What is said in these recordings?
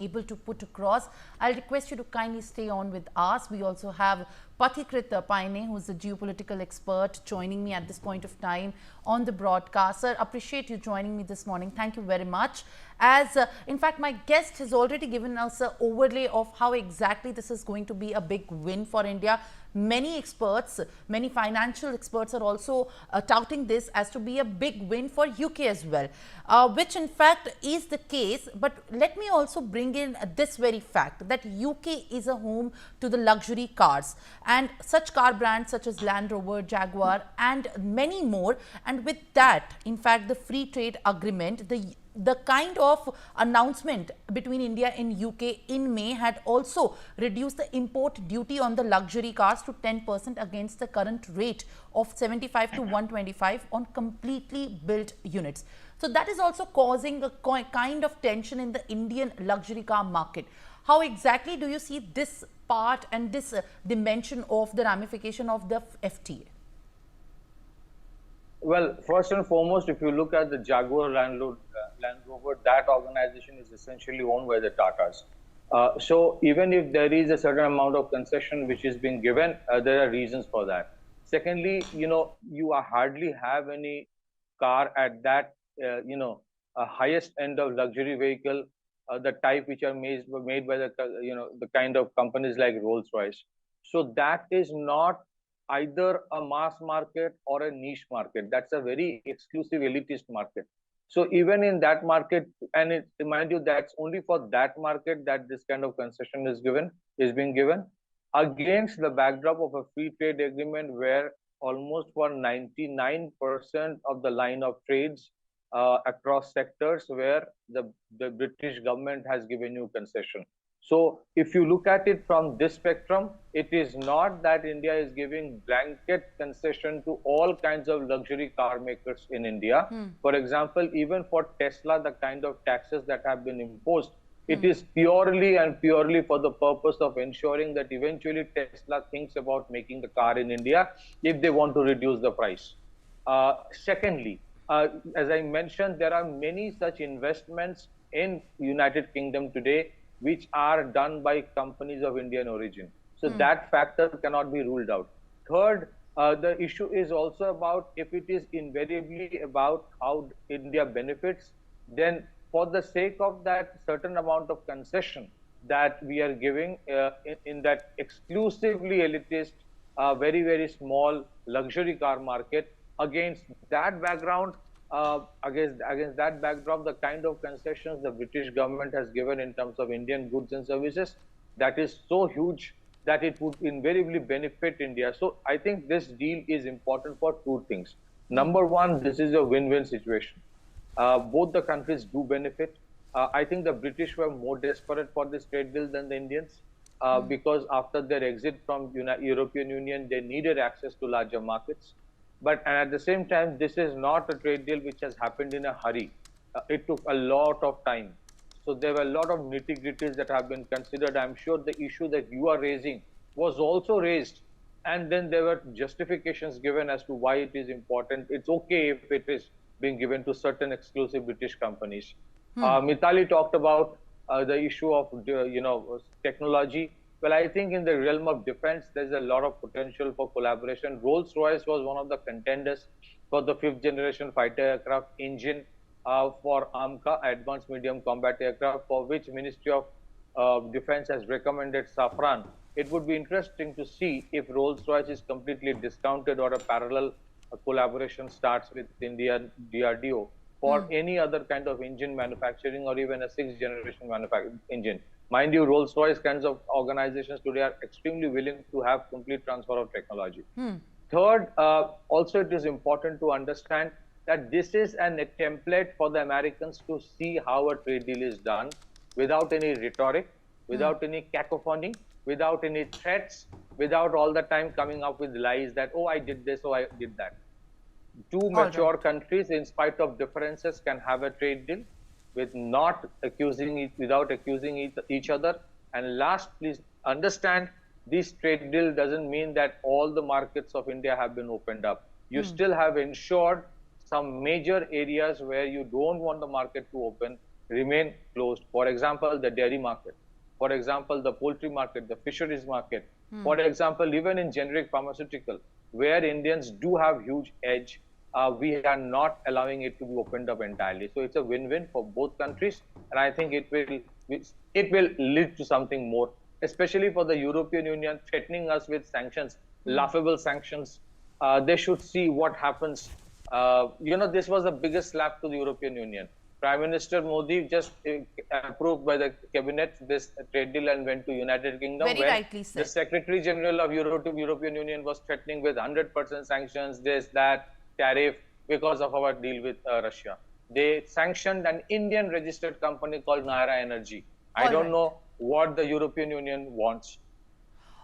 able to put across. I'll request you to kindly stay on with us. We also have Pathikrit Payne, who is a geopolitical expert, joining me at this point of time on the broadcast. Sir, appreciate you joining me this morning. Thank you very much. As in fact, my guest has already given us an overlay of how exactly this is going to be a big win for India. Many experts, many financial experts are also touting this as to be a big win for UK as well, which in fact is the case. But let me also bring in this very fact that UK is a home to the luxury cars and such car brands such as Land Rover, Jaguar and many more. And with that, in fact, the free trade agreement, the kind of announcement between India and UK in May had also reduced the import duty on the luxury cars to 10% against the current rate of 75 to 125 on completely built units. So that is also causing a kind of tension in the Indian luxury car market. How exactly do you see this part and this dimension of the ramification of the FTA? Well, first and foremost, if you look at the Jaguar Land Rover, that organization is essentially owned by the Tatas. So even if there is a certain amount of concession which is being given, there are reasons for that. Secondly, you hardly have any car at that, highest end of luxury vehicle, the type which are made by the kind of companies like Rolls-Royce. So that is not either a mass market or a niche market. That's a very exclusive elitist market. So even in that market, and mind you, that's only for that market that this kind of concession is being given against the backdrop of a free trade agreement where almost for 99% of the line of trades across sectors where the British government has given you concession. So if you look at it from this spectrum, it is not that India is giving blanket concession to all kinds of luxury car makers in India. For example, even for Tesla, the kind of taxes that have been imposed, it is purely for the purpose of ensuring that eventually Tesla thinks about making the car in India if they want to reduce the price. Secondly, as I mentioned, there are many such investments in United Kingdom today which are done by companies of Indian origin. So that factor cannot be ruled out. Third, the issue is also about if it is invariably about how India benefits, then for the sake of that certain amount of concession that we are giving in that exclusively elitist, very, very small luxury car market, against that background, against that backdrop, the kind of concessions the British government has given in terms of Indian goods and services, that is so huge that it would invariably benefit India. So I think this deal is important for two things. Number one, this is a win-win situation. Both the countries do benefit. I think the British were more desperate for this trade deal than the Indians because after their exit from European Union, they needed access to larger markets. But at the same time, this is not a trade deal which has happened in a hurry. It took a lot of time. So there were a lot of nitty-gritties that have been considered. I'm sure the issue that you are raising was also raised. And then there were justifications given as to why it is important. It's okay if it is being given to certain exclusive British companies. Mithali talked about the issue of technology. Well, I think in the realm of defense, there's a lot of potential for collaboration. Rolls-Royce was one of the contenders for the 5th generation fighter aircraft engine for AMCA, Advanced Medium Combat Aircraft, for which Ministry of Defense has recommended Safran. It would be interesting to see if Rolls-Royce is completely discounted or a parallel collaboration starts with Indian DRDO for any other kind of engine manufacturing or even a 6th generation engine. Mind you, Rolls-Royce kinds of organizations today are extremely willing to have complete transfer of technology. Third, also it is important to understand that this is a template for the Americans to see how a trade deal is done without any rhetoric, without any cacophony, without any threats, without all the time coming up with lies that, oh, I did this, oh, I did that. Two mature countries, in spite of differences, can have a trade deal without accusing each other. And last, please understand, this trade deal doesn't mean that all the markets of India have been opened up. You still have ensured some major areas where you don't want the market to open, remain closed. For example, the dairy market. For example, the poultry market, the fisheries market. For example, even in generic pharmaceutical, where Indians do have huge edge, we are not allowing it to be opened up entirely. So it's a win-win for both countries, and I think it will lead to something more, especially for the European Union threatening us with sanctions, laughable sanctions. They should see what happens. This was the biggest slap to the European Union. Prime Minister Modi just approved by the cabinet this trade deal and went to United Kingdom. Very rightly said. The Secretary General of European Union was threatening with 100% sanctions, this, that, tariff, because of our deal with Russia. They sanctioned an Indian registered company called Naira Energy. I don't know what the European Union wants.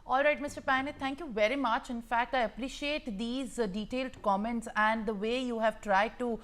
All right, Mr. Payne, thank you very much. In fact, I appreciate these detailed comments and the way you have tried to